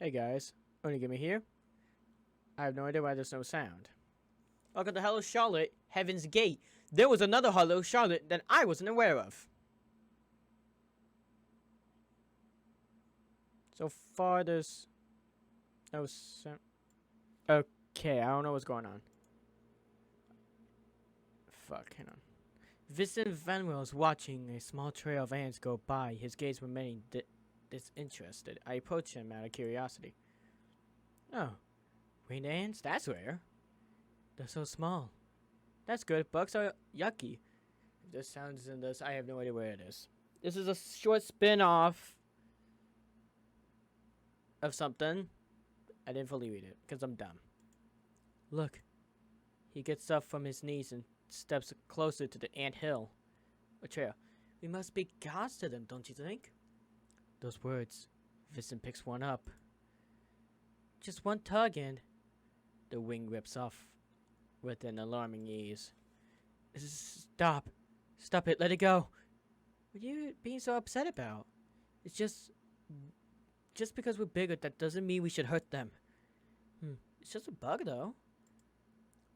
Hey guys, Onigami here. I have no idea why there's no sound. Welcome to Hello Charlotte, Heaven's Gate. There was another Hello Charlotte that I wasn't aware of. So far there's no sound. Okay, I don't know what's going on. Fuck, hang on. Vincent Fennell is watching a small trail of ants go by. His gaze remaining disinterested. I approach him out of curiosity. Oh, rain ants? That's rare. They're so small. That's good. Bugs are yucky. If there's sounds in this, I have no idea where it is. This is a short spin-off of something. I didn't fully read it because I'm dumb. Look. He gets up from his knees and steps closer to the ant hill. A trail. We must be gods to them, don't you think? Those words. Vincent picks one up. Just one tug and the wing rips off with an alarming ease. Stop. Stop it. Let it go. What are you being so upset about? It's just because we're bigger, that doesn't mean we should hurt them. It's just a bug, though.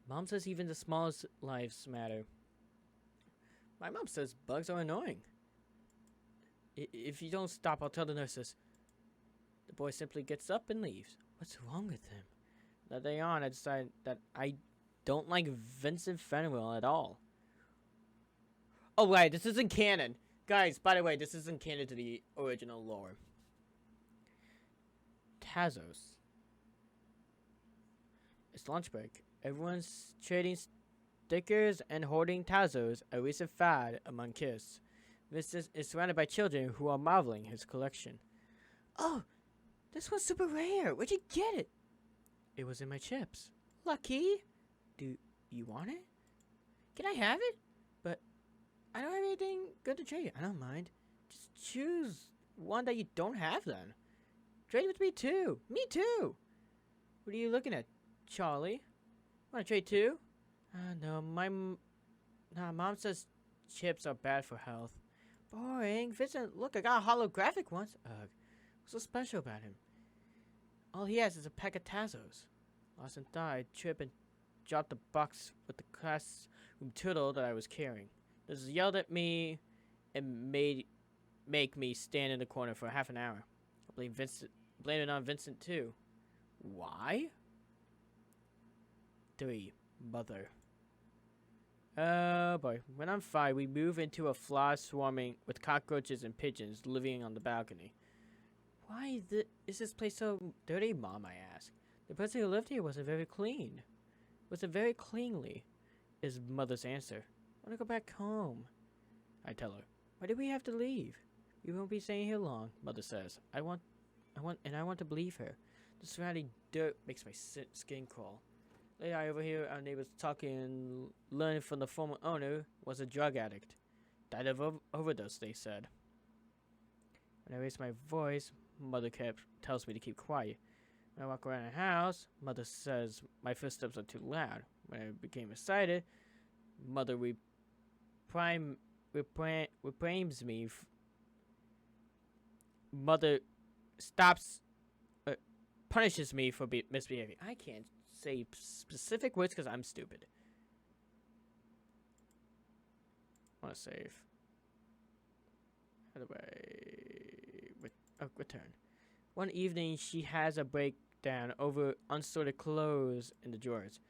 Mom says even the smallest lives matter. My mom says bugs are annoying. If you don't stop, I'll tell the nurses. The boy simply gets up and leaves. What's wrong with him? That day on, I decided that I don't like Vincent Fennell at all. Oh, right, this isn't canon. Guys, by the way, this isn't canon to the original lore. Tazos. It's lunch break. Everyone's trading stickers and hoarding Tazos, a recent fad among kids. Vincent is surrounded by children who are marveling his collection. Oh, this one's super rare. Where'd you get it? It was in my chips. Lucky. Do you want it? Can I have it? But I don't have anything good to trade. I don't mind. Just choose one that you don't have then. Trade with me too. Me too. What are you looking at, Charlie? Want to trade too? No, Mom says chips are bad for health. Boring. Vincent, look, I got a holographic once. Ugh. What's so special about him? All he has is a pack of Tazos. Lost and died, trip and dropped the box with the classroom turtle that I was carrying. This yelled at me and make me stand in the corner for half an hour. I blame it on Vincent too. Why? 3. Mother. Oh boy. When I'm 5, we move into a floor swarming with cockroaches and pigeons living on the balcony. Why is this place so dirty, Mom? I ask. The person who lived here wasn't very clean. Wasn't very cleanly, is Mother's answer. I want to go back home. I tell her. Why did we have to leave? We won't be staying here long, Mother says. I want to believe her. The surrounding dirt makes my skin crawl. Later, I overhear our neighbors talking and learning from the former owner was a drug addict. Died of overdose, they said. When I raise my voice, Mother tells me to keep quiet. When I walk around the house, Mother says my footsteps are too loud. When I became excited, Mother reprimes me. Mother punishes me for misbehaving. I can't say specific words because I'm stupid. I want to save. How do I return? One evening, she has a breakdown over unsorted clothes in the drawers.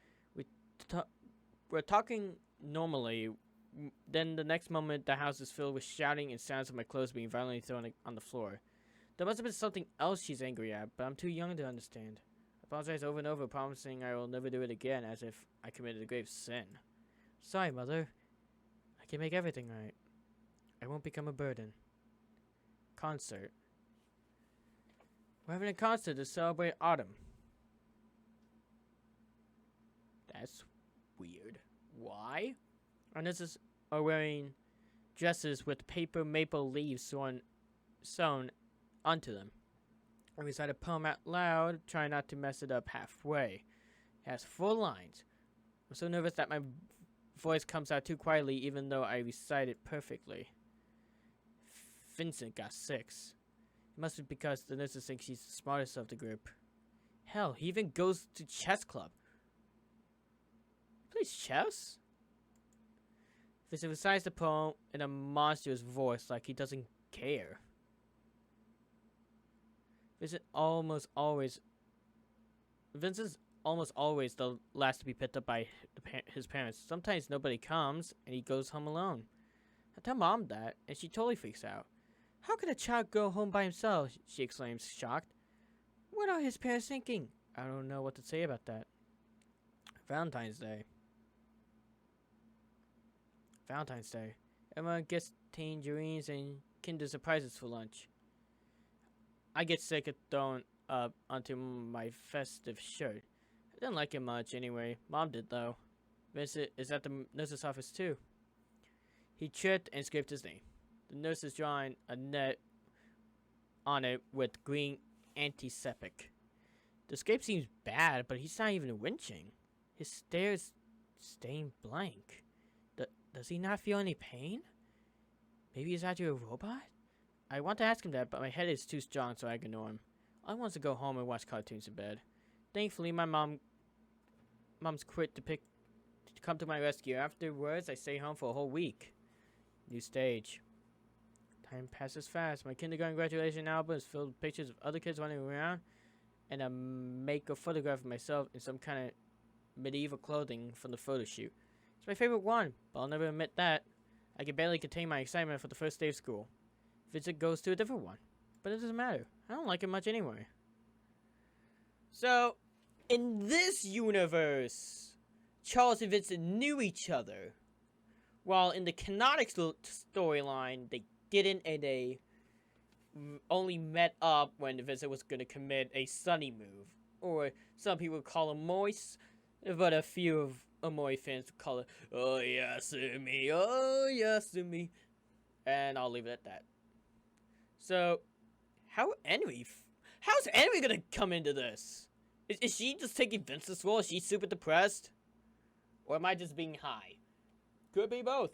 We're talking normally. Then the next moment, the house is filled with shouting and sounds of my clothes being violently thrown on the floor. There must have been something else she's angry at, but I'm too young to understand. I apologize over and over, promising I will never do it again, as if I committed a grave sin. Sorry, Mother. I can make everything right. I won't become a burden. Concert. We're having a concert to celebrate autumn. That's weird. Why? Our nurses are wearing dresses with paper maple leaves sewn onto them. I recite a poem out loud, trying not to mess it up halfway. It has 4 lines. I'm so nervous that my voice comes out too quietly, even though I recite it perfectly. Vincent got 6. Must be because the nurses think she's the smartest of the group. Hell, he even goes to chess club. He plays chess? Vincent recites the poem in a monstrous voice like he doesn't care. Vincent's almost always the last to be picked up by his parents. Sometimes nobody comes, and he goes home alone. I tell Mom that, and she totally freaks out. How could a child go home by himself? She exclaims, shocked. What are his parents thinking? I don't know what to say about that. Valentine's Day. Everyone gets tangerines and Kinder Surprises for lunch. I get sick of throwing up onto my festive shirt. I didn't like it much anyway. Mom did though. Vincent is at the nurse's office too. He tripped and scraped his knee. The nurse is drawing a net on it with green antiseptic. The scrape seems bad, but he's not even winching. His stare is staying blank. Does he not feel any pain? Maybe he's actually a robot? I want to ask him that, but my head is too strong, so I ignore him. I want to go home and watch cartoons in bed. Thankfully, my mom's quick to come to my rescue. Afterwards, I stay home for a whole week. New stage. Time passes fast. My kindergarten graduation album is filled with pictures of other kids running around, and I make a photograph of myself in some kind of medieval clothing from the photo shoot. It's my favorite one, but I'll never admit that. I can barely contain my excitement for the first day of school. Vincent goes to a different one, but it doesn't matter. I don't like it much anyway. So, in this universe, Charles and Vincent knew each other, while in the canonic storyline, they didn't, and they only met up when Vincent was going to commit a sunny move, or some people call him moist, but a few of Amoy fans call it, oh yes, me, oh yes, me, and I'll leave it at that. So, how's Envy gonna come into this? Is she just taking Vincent's role? Is she super depressed? Or am I just being high? Could be both.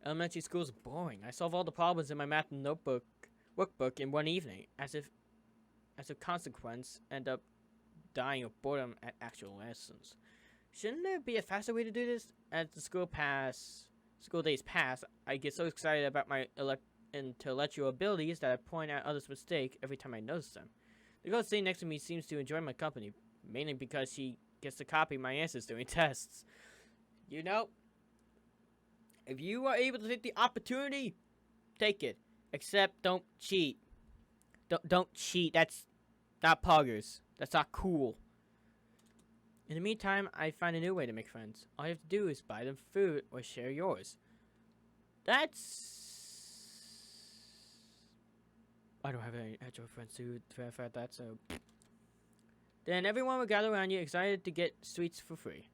Elementary school is boring. I solve all the problems in my math workbook in one evening. As a consequence, end up dying of boredom at actual lessons. Shouldn't there be a faster way to do this? As the school days pass, I get so excited about my intellectual abilities that I point out others' mistakes every time I notice them. The girl sitting next to me seems to enjoy my company, mainly because she gets to copy my answers during tests. You know, if you are able to take the opportunity, take it. Except don't cheat. Don't cheat. That's not poggers. That's not cool. In the meantime, I find a new way to make friends. All you have to do is buy them food or share yours. I don't have any actual friends to verify that, so... Then everyone will gather around you, excited to get sweets for free.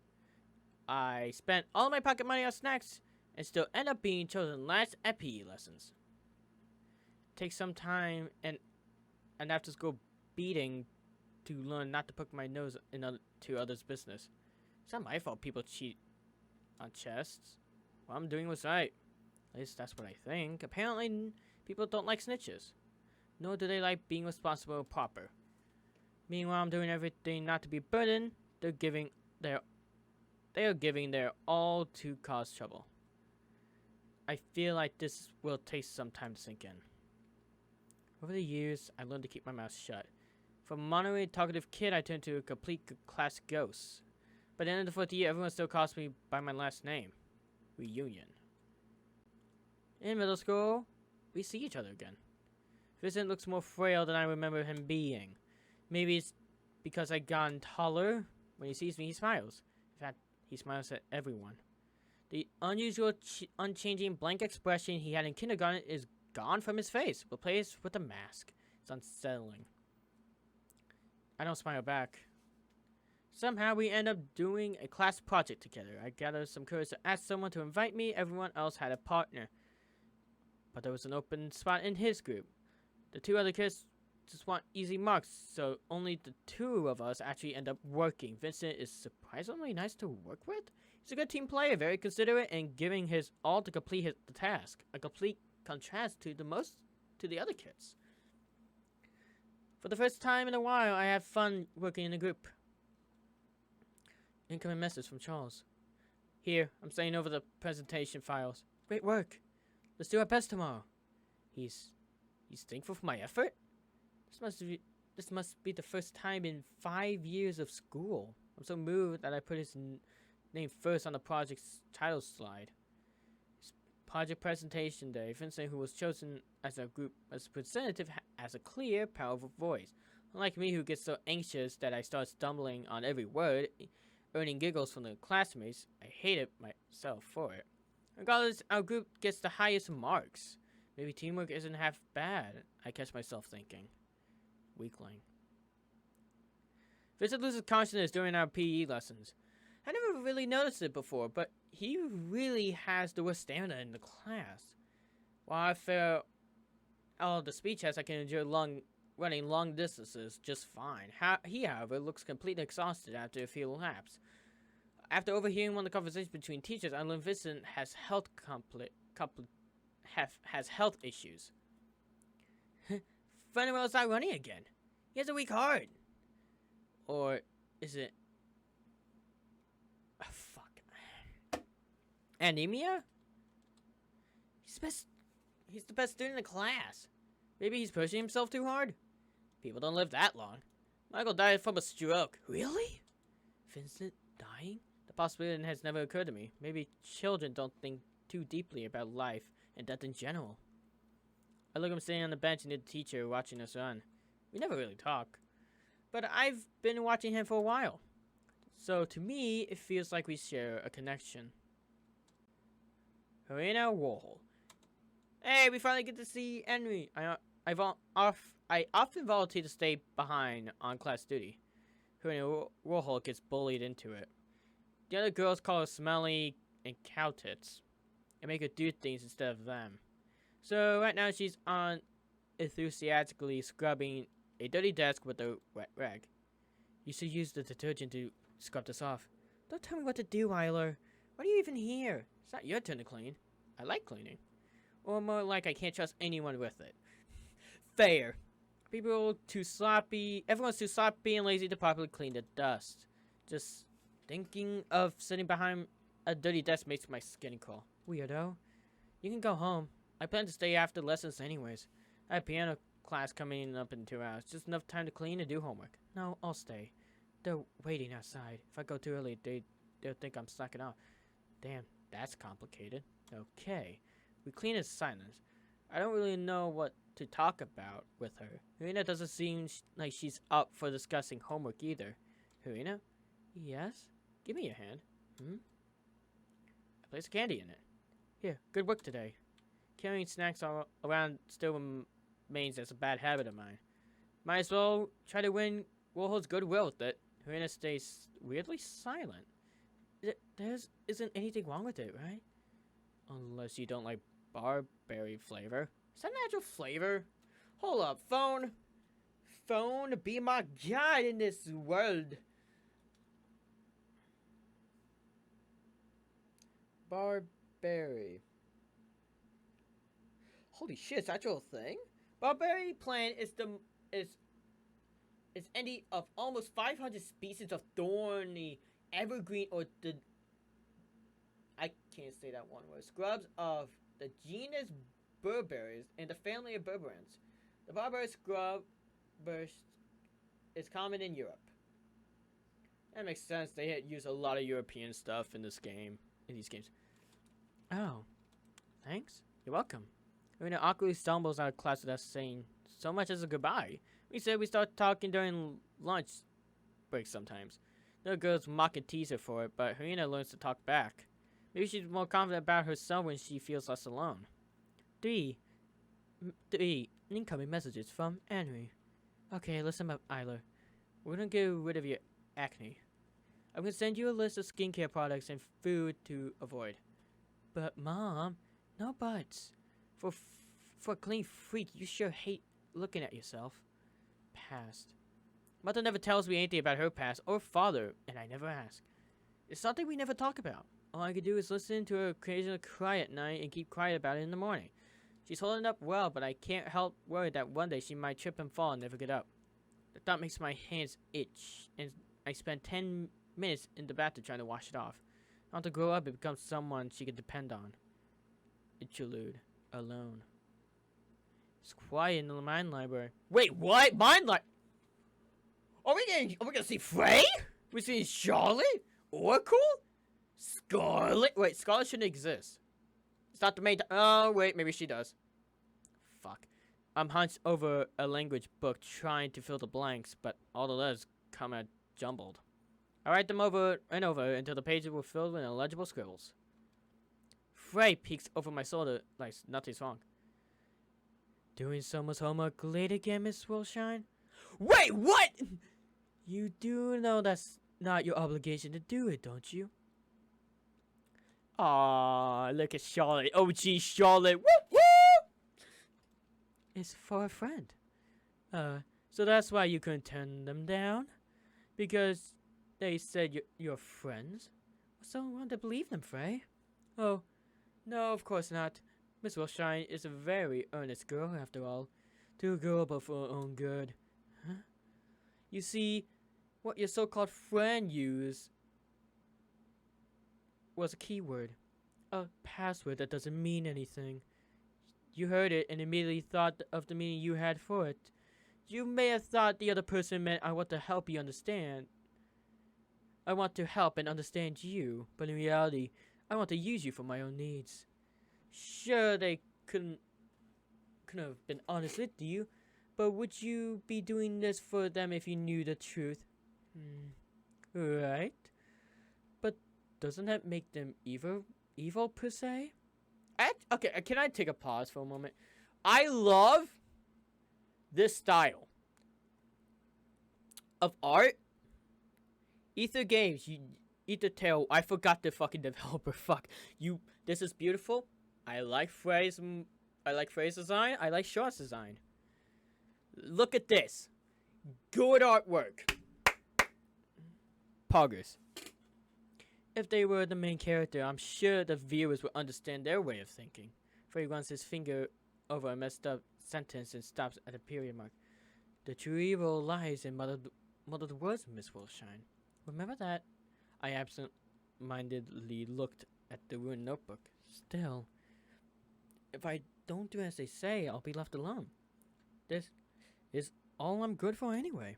I spent all my pocket money on snacks, and still end up being chosen last at PE lessons. It takes some time and an after-school beating to learn not to poke my nose into others' business. It's not my fault people cheat on chests. What I'm doing was right. At least that's what I think. Apparently, people don't like snitches. Nor do they like being responsible and proper. Meanwhile, I'm doing everything not to be a burden. They are giving their all to cause trouble. I feel like this will take some time to sink in. Over the years, I learned to keep my mouth shut. From a monitory talkative kid, I turned to a complete class ghost. By the end of the fourth year, everyone still calls me by my last name. Reunion. In middle school, we see each other again. Vincent looks more frail than I remember him being. Maybe it's because I've gotten taller. When he sees me, he smiles. In fact, he smiles at everyone. The unusual, unchanging, blank expression he had in kindergarten is gone from his face, replaced with a mask. It's unsettling. I don't smile back. Somehow we end up doing a class project together. I gathered some courage to ask someone to invite me. Everyone else had a partner. But there was an open spot in his group. The two other kids just want easy marks, so only the two of us actually end up working. Vincent is surprisingly nice to work with. He's a good team player, very considerate, and giving his all to complete the task. A complete contrast to the other kids. For the first time in a while, I have fun working in a group. Incoming message from Charles. Here, I'm sending over the presentation files. Great work. Let's do our best tomorrow. He's thankful for my effort? This must be the first time in 5 years of school. I'm so moved that I put his name first on the project's title slide. It's project presentation day. Vincent, who was chosen as a group as representative, has a clear, powerful voice. Unlike me, who gets so anxious that I start stumbling on every word, earning giggles from the classmates, I hated myself for it. Regardless, our group gets the highest marks. Maybe teamwork isn't half bad, I catch myself thinking. Weakling. Vincent loses consciousness during our PE lessons. I never really noticed it before, but he really has the worst stamina in the class. While I fail all the speech tests, I can enjoy running long distances just fine. He, however, looks completely exhausted after a few laps. After overhearing one of the conversations between teachers, I learned Vincent has health issues. Fennell is not running again. He has a weak heart. Or is it... Oh, fuck. Anemia? He's the best student in the class. Maybe he's pushing himself too hard. People don't live that long. Michael died from a stroke. Really? Vincent dying? The possibility has never occurred to me. Maybe children don't think too deeply about life and death in general. I look at him sitting on the bench near the teacher watching us run. We never really talk. But I've been watching him for a while. So to me, it feels like we share a connection. Henrietta Warhol. Hey, we finally get to see Henry. I often volunteer to stay behind on class duty. Henrietta Warhol gets bullied into it. The other girls call her smelly and cow tits and make her do things instead of them. So right now she's on enthusiastically scrubbing a dirty desk with a wet rag. You should use the detergent to scrub this off. Don't tell me what to do, Eiler. Why are you even here? It's not your turn to clean. I like cleaning. Or more like I can't trust anyone with it. Fair. Everyone's too sloppy and lazy to properly clean the dust. Just thinking of sitting behind a dirty desk makes my skin crawl. Weirdo. You can go home. I plan to stay after lessons anyways. I have piano class coming up in 2 hours. Just enough time to clean and do homework. No, I'll stay. They're waiting outside. If I go too early, they'll think I'm slacking off. Damn, that's complicated. Okay. We clean in silence. I don't really know what to talk about with her. Harina doesn't seem like she's up for discussing homework either. Harina? Yes? Give me your hand. I place candy in it. Here, good work today. Carrying snacks all around still remains as a bad habit of mine. Might as well try to win Warhol's goodwill with it. Harina stays weirdly silent. There isn't anything wrong with it, right? Unless you don't like barberry flavor. Is that natural flavor? Hold up, phone. Phone, be my guide in this world. Barberry. Holy shit, is that actual thing? Barberry plant is any of almost 500 species of thorny, evergreen, or the... I can't say that one word. Scrubs of the genus Berberis and the family of Berberans. The barberry scrub is common in Europe. That makes sense. They use a lot of European stuff in this game. In these games. Oh. Thanks. You're welcome. Irina awkwardly stumbles out of class without saying so much as a goodbye. We said we start talking during lunch breaks sometimes. The girls mock and tease her for it, but Irina learns to talk back. Maybe she's more confident about herself when she feels less alone. 3 incoming messages from Henry. Okay, listen up, Eiler. We're gonna get rid of your acne. I'm gonna send you a list of skincare products and food to avoid. But Mom, no buts. For a clean freak, you sure hate looking at yourself. Past. Mother never tells me anything about her past or father, and I never ask. It's something we never talk about. All I can do is listen to her occasionally cry at night and keep quiet about it in the morning. She's holding up well, but I can't help worry that one day she might trip and fall and never get up. The thought makes my hands itch, and I spend 10 minutes in the bathroom trying to wash it off. I want to grow up and become someone she can depend on. Interlude. Alone. It's quiet in the mine library. Wait, what? Mine library? Are we gonna see Frey? We see Charlotte? Oracle? Scarlet? Wait, Scarlet shouldn't exist. It's not the main. Oh, wait, maybe she does. Fuck. I'm hunched over a language book trying to fill the blanks, but all the letters come out jumbled. I write them over and over until the pages were filled with illegible scribbles. Frey peeks over my shoulder like nothing's wrong. Doing someone's homework late again, Miss Wilshine? Wait, what? You do know that's not your obligation to do it, don't you? Aw, look at Charlotte. OG Charlotte. Woo woo! It's for a friend. So that's why you couldn't turn them down? Because they said you're friends? So I want to believe them, Frey. Oh, no, of course not. Miss Wilshine is a very earnest girl, after all. Too girlable for her own good. Huh? You see, what your so-called friend used was a keyword. A password that doesn't mean anything. You heard it and immediately thought of the meaning you had for it. You may have thought the other person meant I want to help you understand. I want to help and understand you, but in reality, I want to use you for my own needs. Sure, they couldn't have been honest with you, but would you be doing this for them if you knew the truth? Right? But doesn't that make them evil per se? Okay, can I take a pause for a moment? I love this style of art. Ether Games, Ether Tail. I forgot the fucking developer. Fuck you. This is beautiful. I like Frey's design. I like Shaw's design. Look at this. Good artwork. Poggers. If they were the main character, I'm sure the viewers would understand their way of thinking. Frey runs his finger over a messed up sentence and stops at a period mark. The true evil lies in muddled words, Miss Wilshine. Remember that? I absent-mindedly looked at the ruined notebook. Still, if I don't do as they say, I'll be left alone. This is all I'm good for anyway.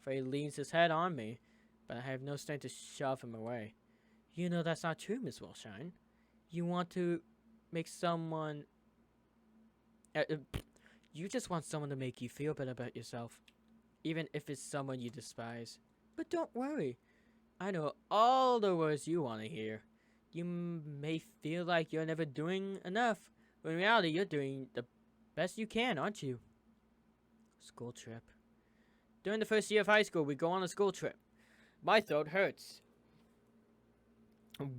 Frey leans his head on me, but I have no strength to shove him away. You know that's not true, Miss Wilshine. You want to make someone... you just want someone to make you feel better about yourself, even if it's someone you despise. But don't worry. I know all the words you want to hear. You may feel like you're never doing enough, but in reality, you're doing the best you can, aren't you? School trip. During the first year of high school, we go on a school trip. My throat hurts.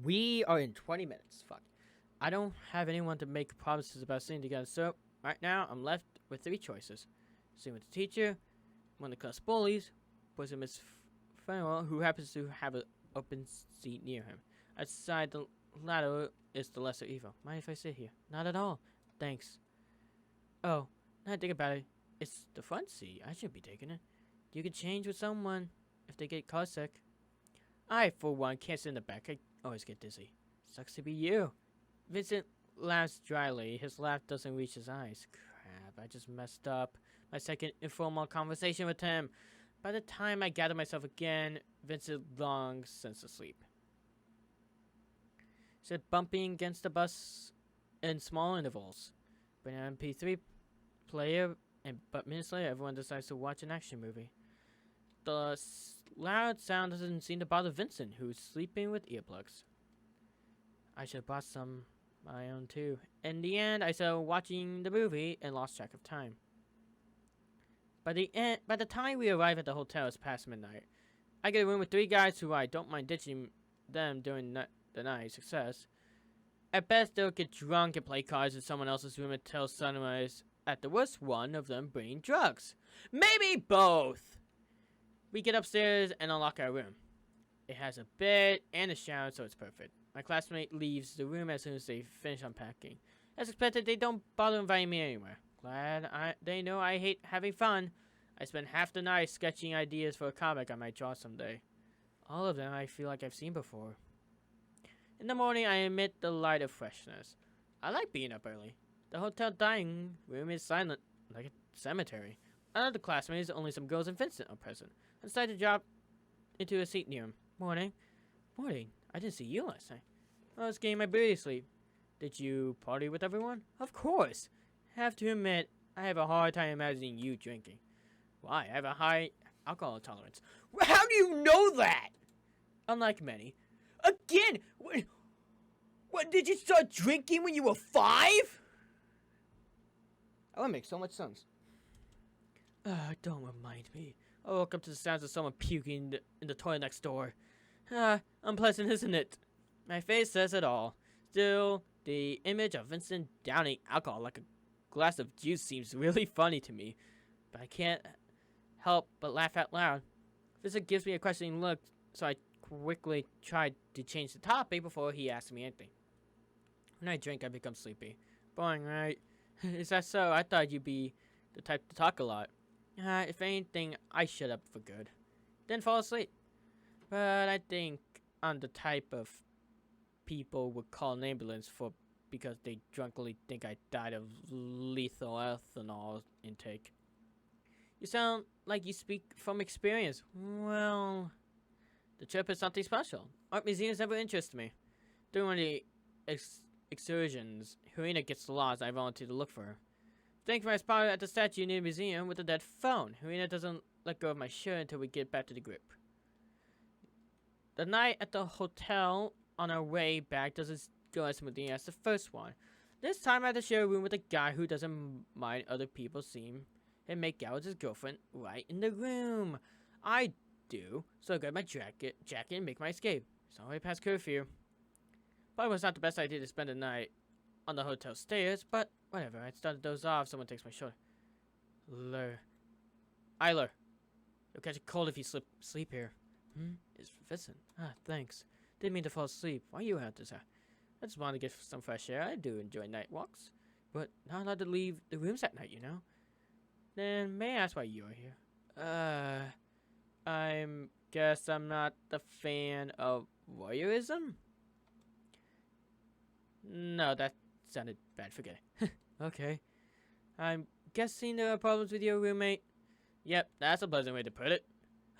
We are in 20 minutes. Fuck. I don't have anyone to make promises about sitting together, so right now I'm left with 3 choices. Sitting with the teacher, one of the class bullies, was Miss Fennell, who happens to have an open seat near him. I decide the latter is the lesser evil. Mind if I sit here? Not at all. Thanks. Oh, now I think about it, it's the front seat. I shouldn't be taking it. You can change with someone if they get car sick. I, for one, can't sit in the back. I always get dizzy. Sucks to be you. Vincent laughs dryly. His laugh doesn't reach his eyes. Crap, I just messed up my second informal conversation with him. By the time I gather myself again, Vincent long since asleep. Said bumping against the bus in small intervals. Bring an MP3 player, but minutes later, everyone decides to watch an action movie. The loud sound doesn't seem to bother Vincent, who's sleeping with earplugs. I should have bought some my own too. In the end, I started watching the movie and lost track of time. By the time we arrive at the hotel, it's past midnight. I get a room with 3 guys who I don't mind ditching them during the night. Success. At best, they'll get drunk and play cards in someone else's room until sunrise. At the worst, one of them bringing drugs. Maybe both. We get upstairs and unlock our room. It has a bed and a shower, so it's perfect. My classmate leaves the room as soon as they finish unpacking. As expected, they don't bother inviting me anywhere. Glad they know I hate having fun. I spent half the night sketching ideas for a comic I might draw someday. All of them I feel like I've seen before. In the morning, I emit the light of freshness. I like being up early. The hotel dining room is silent, like a cemetery. None of the classmates, only some girls and Vincent are present. I decided to drop into a seat near him. Morning. Morning. I didn't see you last night. I was getting my beauty sleep. Did you party with everyone? Of course. Have to admit, I have a hard time imagining you drinking. Why? I have a high alcohol tolerance. How do you know that? Unlike many. Again! What did you start drinking when you were 5? Oh, that makes so much sense. Don't remind me. I woke up to the sounds of someone puking in the toilet next door. Unpleasant, isn't it? My face says it all. Still, the image of Vincent downing alcohol like a glass of juice seems really funny to me. But I can't help but laugh out loud. Vincent gives me a questioning look, so I quickly tried to change the topic before he asked me anything. When I drink, I become sleepy. Boring, right? Is that so? I thought you'd be the type to talk a lot. If anything, I shut up for good. Then fall asleep. But I think I'm the type of people would call an ambulance for because they drunkenly think I died of lethal ethanol intake. You sound like you speak from experience. Well, the trip is something special. Art museums never interest me. During one of the excursions, Henrietta gets lost. I volunteer to look for her. Thankfully, I spotted at the statue near the museum with a dead phone. Henrietta doesn't let go of my shirt until we get back to the group. The night at the hotel on our way back doesn't go as smoothly as the first one. This time I had to share a room with a guy who doesn't mind other people seeing him make out with his girlfriend right in the room. I do, so I grab my jacket and make my escape. It's already past curfew. Probably was not the best idea to spend the night on the hotel stairs, but whatever. I started to doze off. Someone takes my shoulder. Eiler. You'll catch a cold if you sleep here. It's Vincent. Thanks. Didn't mean to fall asleep. Why are you out this hour? I just wanted to get some fresh air. I do enjoy night walks, but not allowed to leave the rooms at night, you know? Then may I ask why you're here? Guess I'm not the fan of voyeurism? No, that sounded bad. Forget it. Okay. I'm guessing there are problems with your roommate? Yep, that's a pleasant way to put it.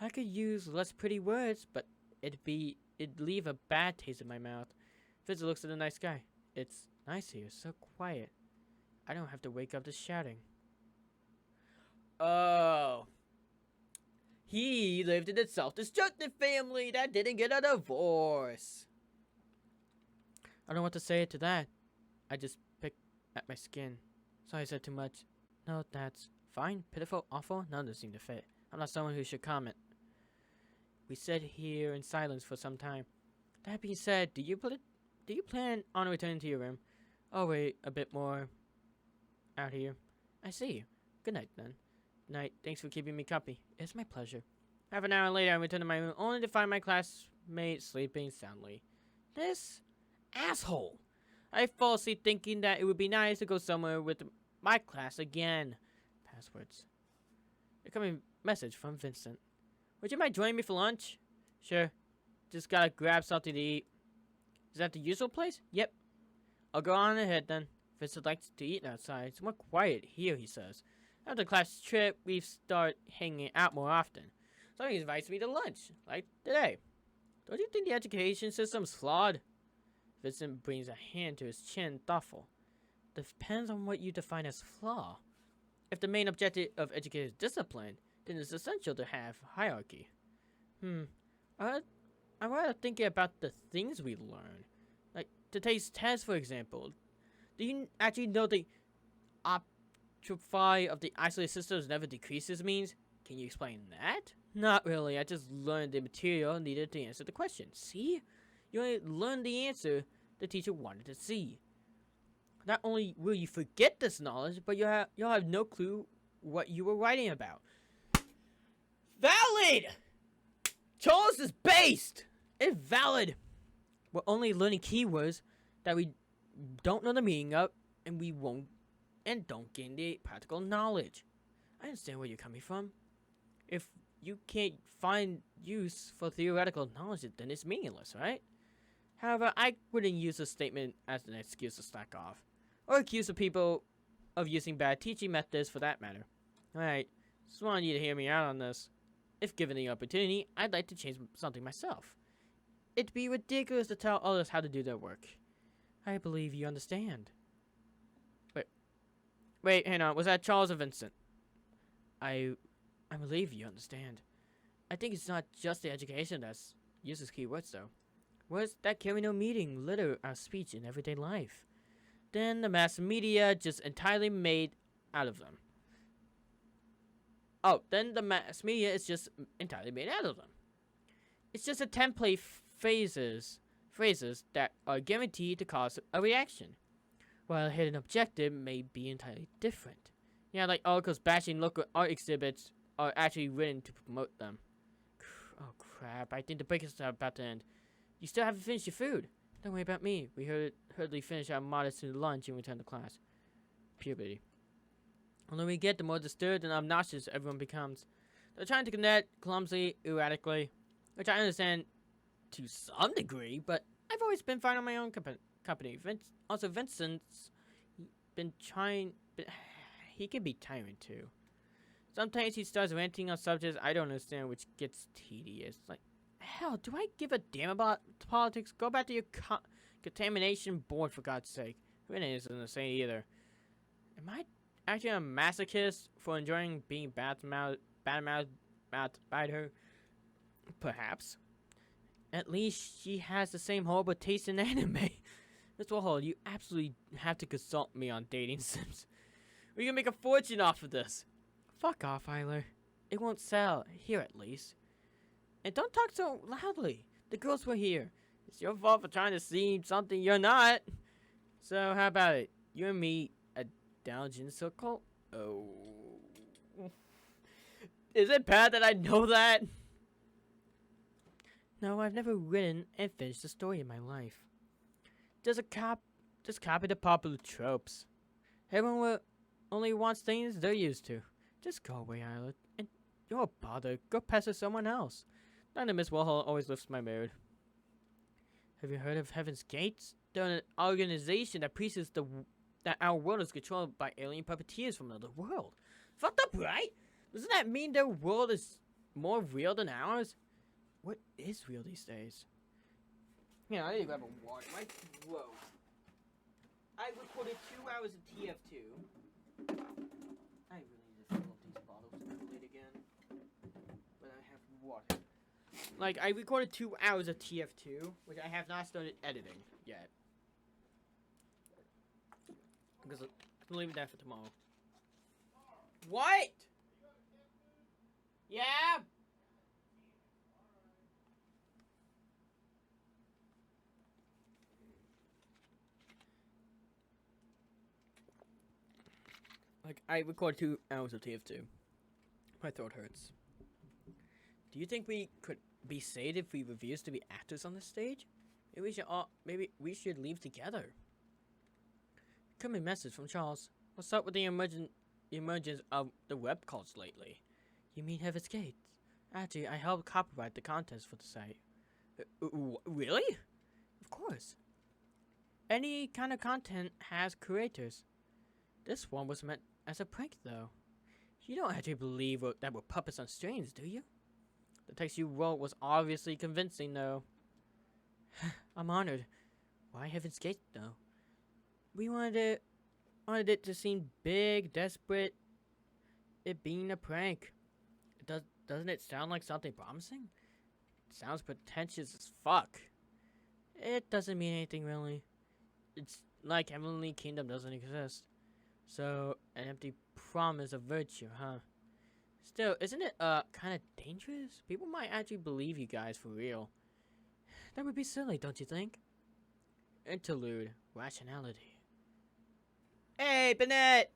I could use less pretty words, but it'd leave a bad taste in my mouth. Vincent looks at the night sky. It's nice here, so quiet. I don't have to wake up to shouting. Oh. He lived in a self-destructive family that didn't get a divorce. I don't know what to say to that. I just picked at my skin. Sorry I said too much. No, that's fine. Pitiful, awful. None of them seem to fit. I'm not someone who should comment. We sat here in silence for some time. That being said, do you plan on returning to your room? Oh, wait, a bit more out here. I see you. Good night, then. Night. Thanks for keeping me company. It's my pleasure. Half an hour later, I returned to my room only to find my classmate sleeping soundly. This asshole. I fall asleep thinking that it would be nice to go somewhere with my class again. Passwords. Incoming message from Vincent. Would you mind joining me for lunch? Sure. Just gotta grab something to eat. Is that the usual place? Yep. I'll go on ahead then. Vincent likes to eat outside. It's more quiet here, he says. After the class trip, we start hanging out more often. So he invites me to lunch, like today. Don't you think the education system's flawed? Vincent brings a hand to his chin, thoughtful. Depends on what you define as flaw. If the main objective of education is discipline, then it's essential to have hierarchy. I'm rather thinking about the things we learn. Like today's test, for example. Do you actually know the atrophy of the isolated systems never decreases means? Can you explain that? Not really. I just learned the material needed to answer the question. See? You only learned the answer the teacher wanted to see. Not only will you forget this knowledge, but you'll have no clue what you were writing about. Valid! Charles is based! Invalid! We're only learning keywords that we don't know the meaning of, and we don't gain the practical knowledge. I understand where you're coming from. If you can't find use for theoretical knowledge, then it's meaningless, right? However, I wouldn't use this statement as an excuse to slack off, or accuse the people of using bad teaching methods for that matter. Alright, just wanted you to hear me out on this. If given the opportunity, I'd like to change something myself. It'd be ridiculous to tell others how to do their work. I believe you understand. Wait, hang on, was that Charles or Vincent? I believe you understand. I think it's not just the education that uses keywords, though. Words that carry no meaning litter our speech in everyday life. Then the mass media just entirely made out of them. Oh, then the mass media is just entirely made out of them. It's just a template phrases that are guaranteed to cause a reaction, while a hidden objective may be entirely different. Yeah, like articles bashing local art exhibits are actually written to promote them. Oh crap, I think the break is about to end. You still haven't finished your food. Don't worry about me. We hurriedly finish our modest lunch and return to class. Puberty. The older we get, the more disturbed and obnoxious everyone becomes. They're trying to connect clumsily, erratically, which I understand to some degree, but I've always been fine on my own company. Vincent's been trying, but he can be tyrant too. Sometimes he starts ranting on subjects I don't understand, which gets tedious. Like, hell, do I give a damn about politics? Go back to your contamination board, for God's sake. Really isn't the same either. Am I actually a masochist for enjoying being bad-mouthed by her? Perhaps. At least she has the same horrible taste in anime. Miss Warhol, you absolutely have to consult me on dating sims. We can make a fortune off of this. Fuck off, Eiler. It won't sell, here at least. And don't talk so loudly. The girls were here. It's your fault for trying to seem something you're not. So how about it? You and me, a Doujin circle? Oh. Is it bad that I know that? No, I've never written and finished a story in my life. Just copy the popular tropes. Everyone only wants things they're used to. Just go away, Isla. And you're a bother. Go pester someone else. Not that Miss Warhol always lifts my mood. Have you heard of Heaven's Gates? They're an organization that preaches that our world is controlled by alien puppeteers from another world. Fucked up, right? Doesn't that mean their world is more real than ours? What is real these days? Yeah, I need to grab a water. My throat. I recorded 2 hours of TF2. I really need to fill up these bottles and complete again. But I have water. Like, I recorded 2 hours of TF2, which I have not started editing yet. Because I'm leaving that for tomorrow. What? Yeah? Like, I recorded 2 hours of TF2. My throat hurts. Do you think we could be saved if we refuse to be actors on the stage? Maybe we should leave together. Coming message from Charles. What's up with the emergence of the web cults lately? You mean Heaven's Gates? Actually, I helped copyright the contest for the site. Really? Of course. Any kind of content has creators. This one was meant as a prank, though. You don't actually believe that we're puppets on strings, do you? The text you wrote was obviously convincing, though. I'm honored. Why Heaven's Gate, though? We wanted it to seem big, desperate. It being a prank. Doesn't it sound like something promising? It sounds pretentious as fuck. It doesn't mean anything, really. It's like Heavenly Kingdom doesn't exist. So, an empty promise of virtue, huh? Still, isn't it, kind of dangerous? People might actually believe you guys for real. That would be silly, don't you think? Interlude. Rationality. Hey, Bennett!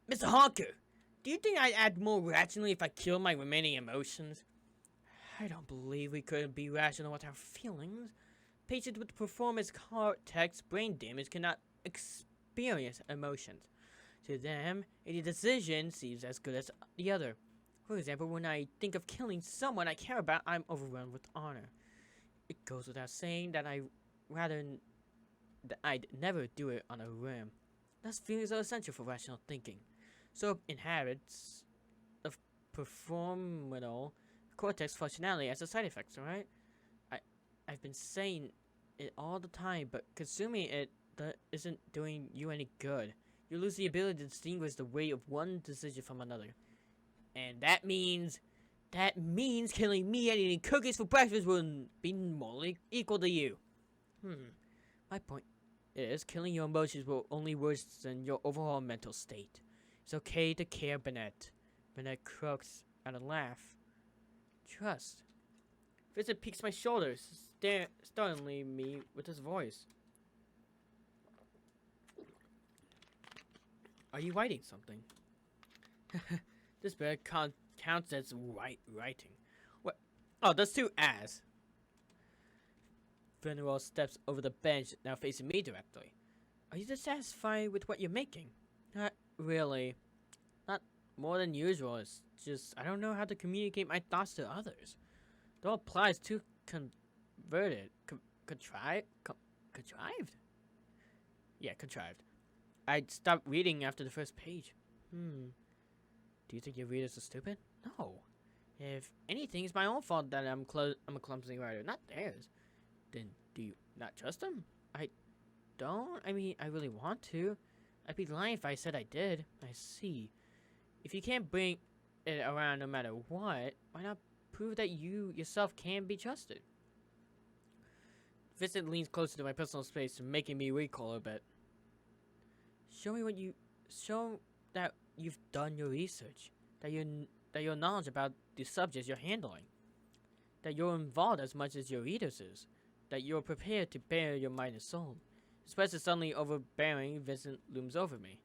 Mr. Honker! Do you think I'd act more rationally if I killed my remaining emotions? I don't believe we could be rational with our feelings. Patients with performance cortex brain damage cannot experience emotions. To them, any decision seems as good as the other. For example, when I think of killing someone I care about, I'm overwhelmed with honor. It goes without saying that I'd never do it on a whim. Those feelings are essential for rational thinking. So it inherits the performal cortex functionality as a side effect, right? I've been saying it all the time, but consuming it isn't doing you any good. You lose the ability to distinguish the weight of one decision from another. And that means killing me and eating cookies for breakfast will be morally equal to you. My point is, killing your emotions will only worsen your overall mental state. It's okay to care, Bennett. Bennett croaks at a laugh. Trust. Vincent peeks my shoulders, startling me with his voice. Are you writing something? This bed counts as writing. What? Oh, that's too ass. Fennell steps over the bench, now facing me directly. Are you dissatisfied with what you're making? Not really. Not more than usual. It's just I don't know how to communicate my thoughts to others. It all applies to converted. Contrived? Yeah, contrived. I stopped reading after the first page. Do you think your readers are stupid? No. If anything, it's my own fault that I'm a clumsy writer, not theirs. Then do you not trust them? I don't. I mean, I really want to. I'd be lying if I said I did. I see. If you can't bring it around no matter what, why not prove that you yourself can be trusted? Vincent leans closer to my personal space, making me recoil a bit. Show that you've done your research, that your knowledge about the subjects you're handling, that you're involved as much as your readers is, that you're prepared to bare your mind and soul. His presence suddenly overbearing, Vincent looms over me.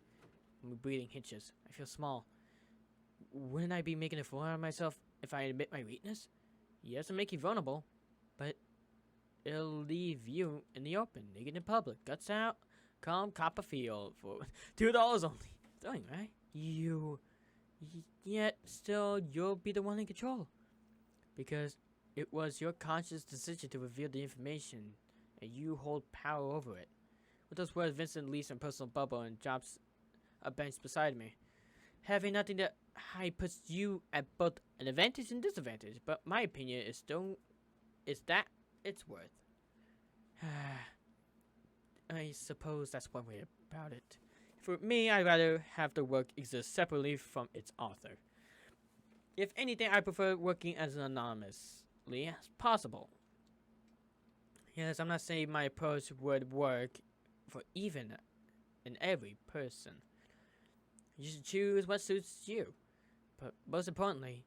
My breathing hitches. I feel small. Wouldn't I be making a fool out of myself if I admit my weakness? Yes, it'll make you vulnerable, but it'll leave you in the open, naked in public, guts out. Come cop a field for $2 only. Thing, right? Yet still you'll be the one in control, because it was your conscious decision to reveal the information, and you hold power over it. With those words, Vincent leaves my personal bubble and drops a bench beside me. Having nothing to hide puts you at both an advantage and disadvantage, but my opinion is that it's worth. I suppose that's one way about it. For me, I'd rather have the work exist separately from its author. If anything, I prefer working as anonymously as possible. Yes, I'm not saying my approach would work for even and every person. You should choose what suits you. But most importantly,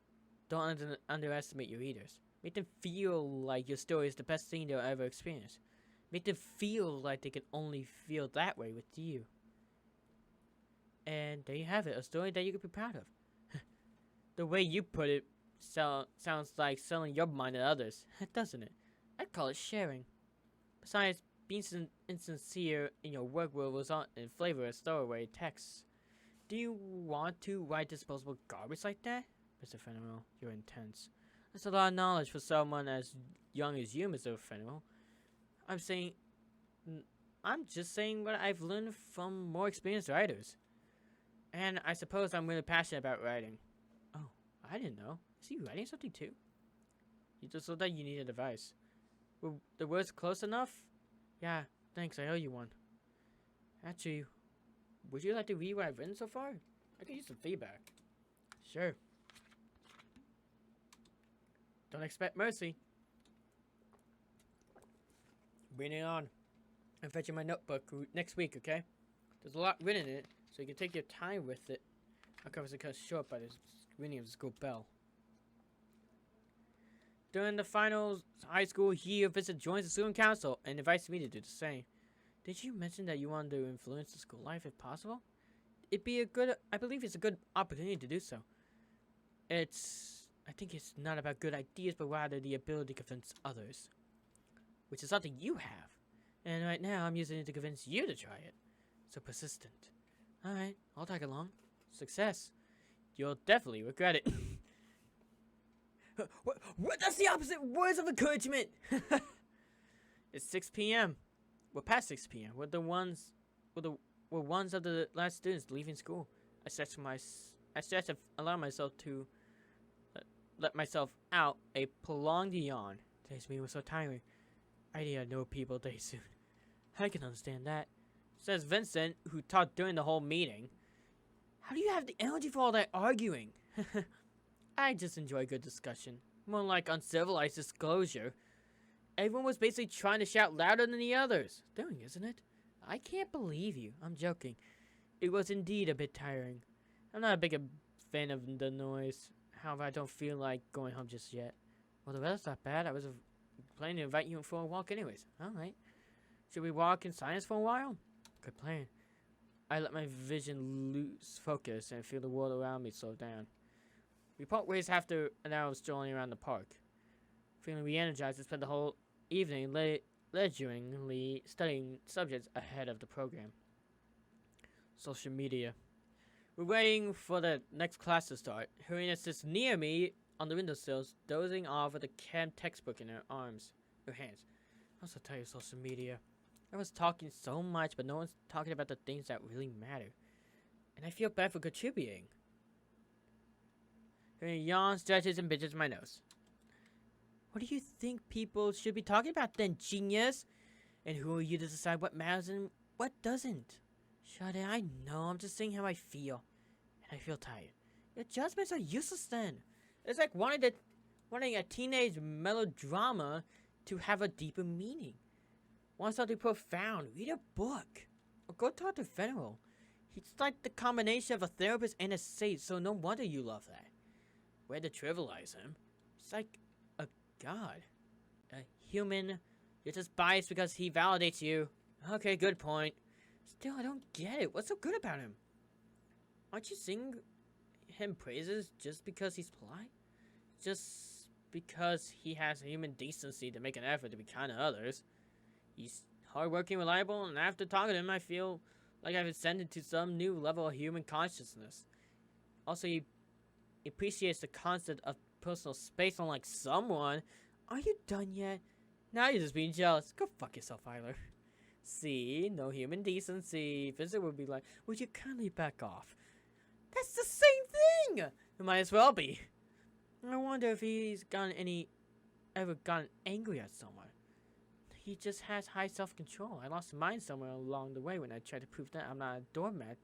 don't underestimate your readers. Make them feel like your story is the best thing they'll ever experience. Make them feel like they can only feel that way with you. And there you have it, a story that you can be proud of. The way you put it sounds like selling your mind to others, doesn't it? I'd call it sharing. Besides, being insincere in your work will result in flavor as throwaway texts. Do you want to write disposable garbage like that? Mr. Fennell, you're intense. That's a lot of knowledge for someone as young as you, Mr. Fennell. I'm just saying what I've learned from more experienced writers. And I suppose I'm really passionate about writing. Oh, I didn't know. Is he writing something too? You just looked like you needed advice. Were the words close enough? Yeah, thanks, I owe you one. Actually, would you like to read what I've written so far? I could use some feedback. Sure. Don't expect mercy. Bring it on. I'm fetching my notebook next week, okay? There's a lot written in it, so you can take your time with it. I'll cover some cut short by the ringing of the school bell. During the final high school year, Vincent joins the student council and invites me to do the same. Did you mention that you wanted to influence the school life if possible? I believe it's a good opportunity to do so. I think it's not about good ideas, but rather the ability to convince others. Which is something you have. And right now, I'm using it to convince you to try it. So persistent. Alright, I'll tag along. Success. You'll definitely regret it. What? That's the opposite words of encouragement. It's 6 p.m. We're past 6 p.m. We're ones of the last students leaving school. I stretch and allow myself to let myself out a prolonged yawn. Today's meeting was so tiring. I need to know people day soon. I can understand that, says Vincent, who talked during the whole meeting. How do you have the energy for all that arguing? I just enjoy good discussion. More like uncivilized disclosure. Everyone was basically trying to shout louder than the others. Doing, isn't it? I can't believe you. I'm joking. It was indeed a bit tiring. I'm not a big fan of the noise. However, I don't feel like going home just yet. Well, the weather's not bad. I was planning to invite you for a walk anyways. Alright. Should we walk in silence for a while? Good plan. I let my vision lose focus and feel the world around me slow down. We part ways after an hour of strolling around the park. Feeling re-energized, I spent the whole evening leisurely studying subjects ahead of the program. Social media. We're waiting for the next class to start. Henrietta sits near me on the windowsill, dozing off with a chem textbook in her hands. I'm so tired of social media. Everyone's talking so much, but no one's talking about the things that really matter. And I feel bad for contributing. Her yawn stretches and bitches my nose. What do you think people should be talking about then, genius? And who are you to decide what matters and what doesn't? Shut it, I know, I'm just saying how I feel. And I feel tired. Your judgments are useless then. It's like wanting a teenage melodrama to have a deeper meaning. Want something profound, read a book. Or go talk to Fennell. He's like the combination of a therapist and a sage, so no wonder you love that. Way to trivialize him. He's like a god. A human. You're just biased because he validates you. Okay, good point. Still, I don't get it. What's so good about him? Aren't you singing him praises just because he's polite? Just because he has human decency to make an effort to be kind to others? He's hardworking, reliable, and after talking to him, I feel like I've ascended to some new level of human consciousness. Also, he appreciates the concept of personal space, unlike someone. Are you done yet? Now you're just being jealous. Go fuck yourself, Eiler. See, no human decency. Vincent would be like, would you kindly back off? That's the same thing! It might as well be. I wonder if he's ever gotten angry at someone. He just has high self-control. I lost mine somewhere along the way when I tried to prove that I'm not a doormat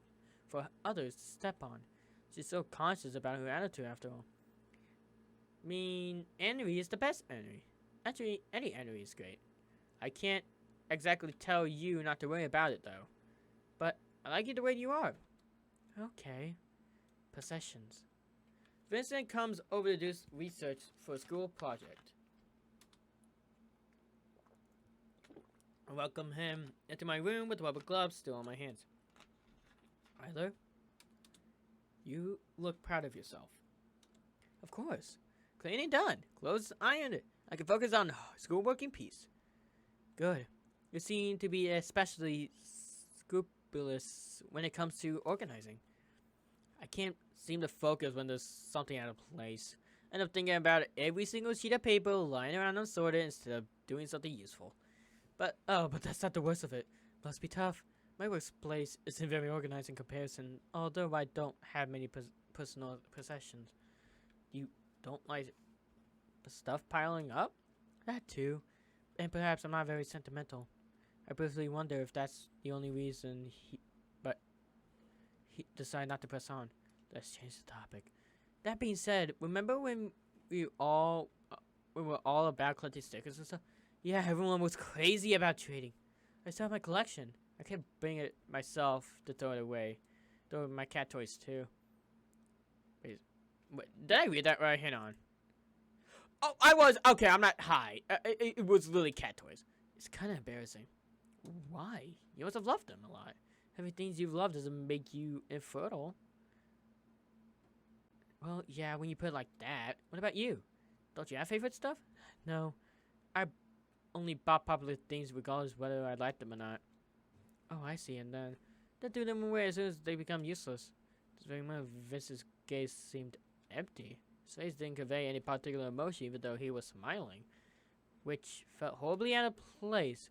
for others to step on. She's so conscious about her attitude after all. I mean, Henry is the best Henry. Actually, any Henry is great. I can't exactly tell you not to worry about it though. But I like you the way you are. Okay. Possessions. Vincent comes over to do research for a school project. I welcome him into my room with rubber gloves still on my hands. Eiler, you look proud of yourself. Of course. Cleaning done. Clothes ironed. I can focus on schoolwork in peace. Good. You seem to be especially scrupulous when it comes to organizing. I can't seem to focus when there's something out of place. I end up thinking about every single sheet of paper lying around unsorted instead of doing something useful. But that's not the worst of it. Must be tough. My workplace isn't very organized in comparison, although I don't have many personal possessions. You don't like the stuff piling up? That too. And perhaps I'm not very sentimental. I briefly wonder if that's the only reason he decided not to press on. Let's change the topic. That being said, remember when we were all about collecting stickers and stuff? Yeah, everyone was crazy about trading. I still have my collection. I can't bring it myself to throw it away. Throw my cat toys too. Wait, did I read that right? Hang on. Oh, I was okay. I'm not high. It was literally cat toys. It's kind of embarrassing. Why? You must have loved them a lot. Having things you've loved doesn't make you infertile. Well, yeah, when you put it like that. What about you? Don't you have favorite stuff? No. I only bought popular things regardless whether I like them or not. Oh, I see, and then they threw them away as soon as they become useless. This very moment, Vince's gaze seemed empty. His face didn't convey any particular emotion, even though he was smiling, which felt horribly out of place.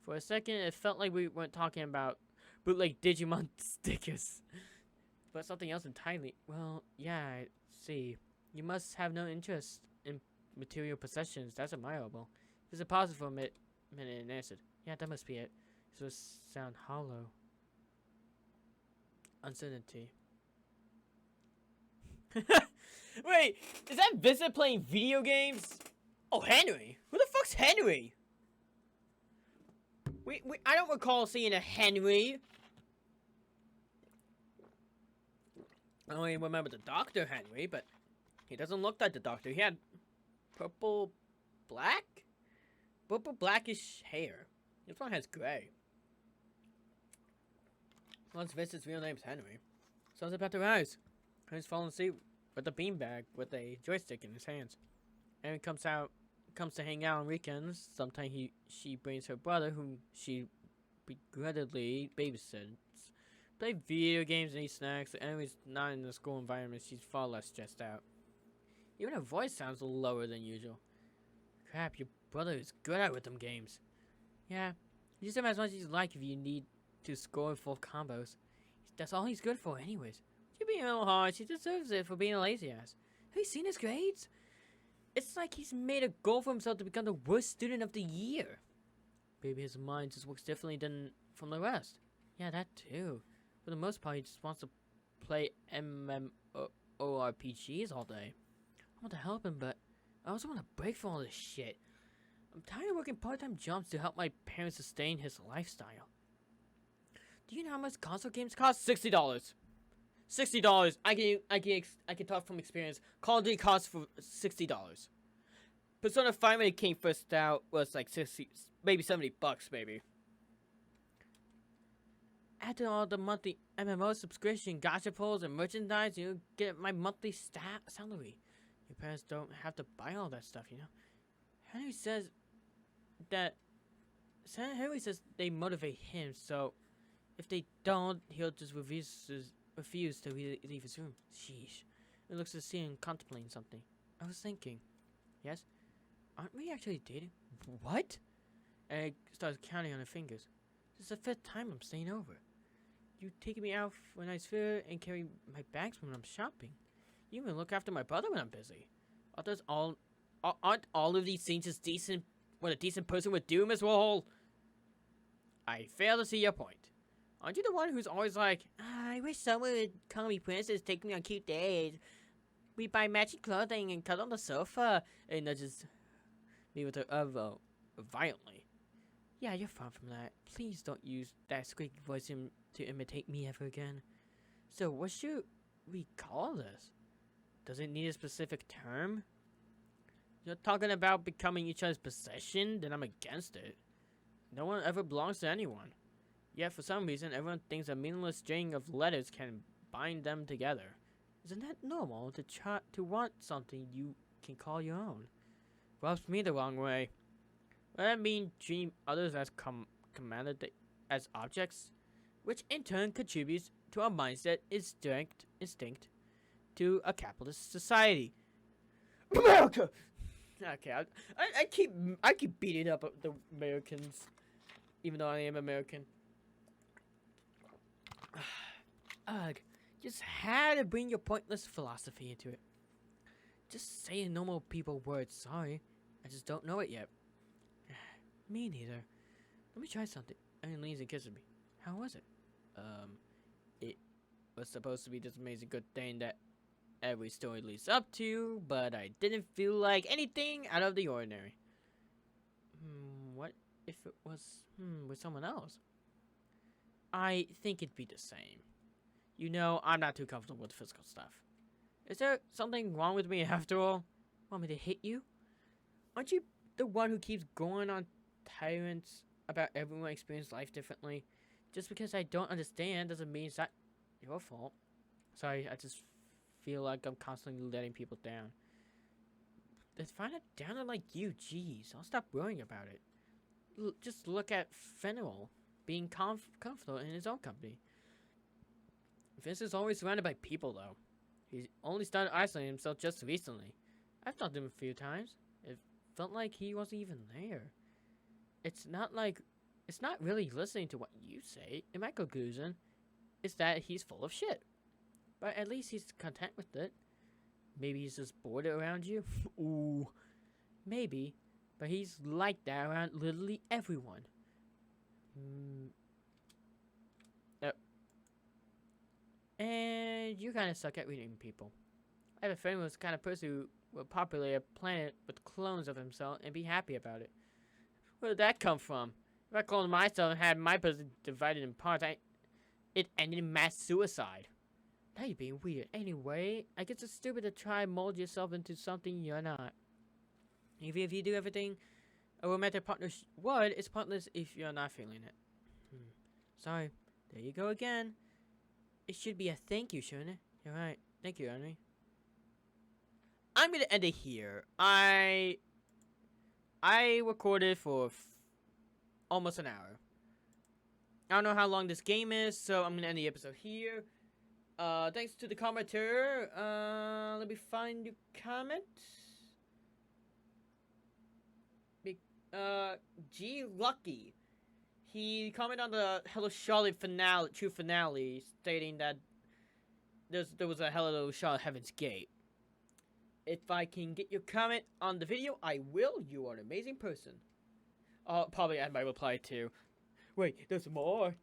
For a second, it felt like we weren't talking about bootleg Digimon stickers, but something else entirely. Well, yeah, I see. You must have no interest in material possessions. That's admirable. He was a pause for a minute and answered, yeah, that must be it. This would sound hollow. Uncertainty. Wait, is that Vincent playing video games? Oh, Henry? Who the fuck's Henry? I don't recall seeing a Henry. I only remember the Dr. Henry, but he doesn't look like the Doctor. He had purple blackish hair. This one has gray. Once Vincent's real name's Henry. Sun's about to rise. Henry's falling asleep with a beanbag with a joystick in his hands. Henry comes to hang out on weekends. Sometimes she brings her brother, whom she begrudgingly babysits. Play video games and eat snacks. Henry's not in the school environment. She's far less stressed out. Even her voice sounds lower than usual. Crap, your brother is good at rhythm games. Yeah, use him as much as you like if you need to score full combos. That's all he's good for anyways. You're being a little hard. She deserves it for being a lazy ass. Have you seen his grades? It's like he's made a goal for himself to become the worst student of the year. Maybe his mind just works differently than from the rest. Yeah, that too. For the most part, he just wants to play MMORPGs all day. I want to help him, but I also want a break from all this shit. I'm tired of working part-time jobs to help my parents sustain his lifestyle. Do you know how much console games cost? $60. $60. I can talk from experience. Call of Duty costs for $60. Persona 5 when it came first out was like 60, maybe $70, maybe. After all the monthly MMO subscription, gacha pulls, and merchandise, you get my monthly salary. Your parents don't have to buy all that stuff, you know. Henry says they motivate him, so if they don't, he'll just refuse to leave his room. Sheesh. He looks at the ceiling, contemplating something. I was thinking, yes, aren't we actually dating? What? Egg starts counting on her fingers. This is the fifth time I'm staying over. You take me out for a nice food and carry my bags when I'm shopping. You even look after my brother when I'm busy. Aren't all of these things just decent? What a decent person would do, Miss Warhol? I fail to see your point. Aren't you the one who's always like, I wish someone would call me princess, take me on cute days. We buy matching clothing and cuddle on the sofa, and just me with her elbow violently. Yeah, you're far from that. Please don't use that squeaky voice to imitate me ever again. So what should we call this? Does it need a specific term? You're talking about becoming each other's possession? Then I'm against it. No one ever belongs to anyone. Yet for some reason, everyone thinks a meaningless string of letters can bind them together. Isn't that normal to want something you can call your own? Rubs me the wrong way. Would that mean treating others as commanded as objects? Which in turn contributes to our mindset instinct to a capitalist society. America! Okay, I keep beating up the Americans, even though I am American. Ugh, just had to bring your pointless philosophy into it. Just say a normal people word, sorry. I just don't know it yet. Me neither. Let me try something. And leans and kisses me. How was it? It was supposed to be this amazing good thing that every story leads up to, but I didn't feel like anything out of the ordinary. What if it was, with someone else? I think it'd be the same. You know, I'm not too comfortable with physical stuff. Is there something wrong with me after all? Want me to hit you? Aren't you the one who keeps going on tyrants about everyone experiences life differently? Just because I don't understand doesn't mean it's not your fault. Sorry, I just feel like I'm constantly letting people down. Let's find a downer like you, jeez. I'll stop worrying about it. Just look at Fennell being comfortable in his own company. Vince is always surrounded by people, though. He's only started isolating himself just recently. I've talked to him a few times. It felt like he wasn't even there. It's not really listening to what you say. In my conclusion is that he's full of shit. But at least he's content with it. Maybe he's just bored around you. Ooh. Maybe. But he's like that around literally everyone. And you kind of suck at reading people. I have a friend who was the kind of person who would populate a planet with clones of himself and be happy about it. Where did that come from? If I cloned myself and had my person divided in parts, it ended in mass suicide. Now you're being weird. Anyway, I guess it's stupid to try and mold yourself into something you're not. Even if you do everything a romantic partner would, it's pointless if you're not feeling it. Sorry. There you go again. It should be a thank you, shouldn't it? You're right. Thank you, Henry. I'm gonna end it here. I recorded for almost an hour. I don't know how long this game is, so I'm gonna end the episode here. Thanks to the commenter. Let me find the comment. G Lucky. He commented on the Hello Charlotte finale, true finale, stating that there was a Hello Charlotte Heaven's Gate. If I can get your comment on the video, I will. You are an amazing person. I'll probably add my reply too. Wait, there's more.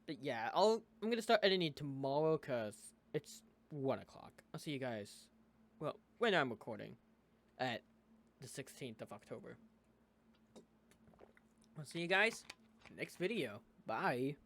But yeah, I'm gonna start editing tomorrow because it's 1 o'clock. I'll see you guys. Well, when I'm recording, at the 16th of October. I'll see you guys next video. Bye.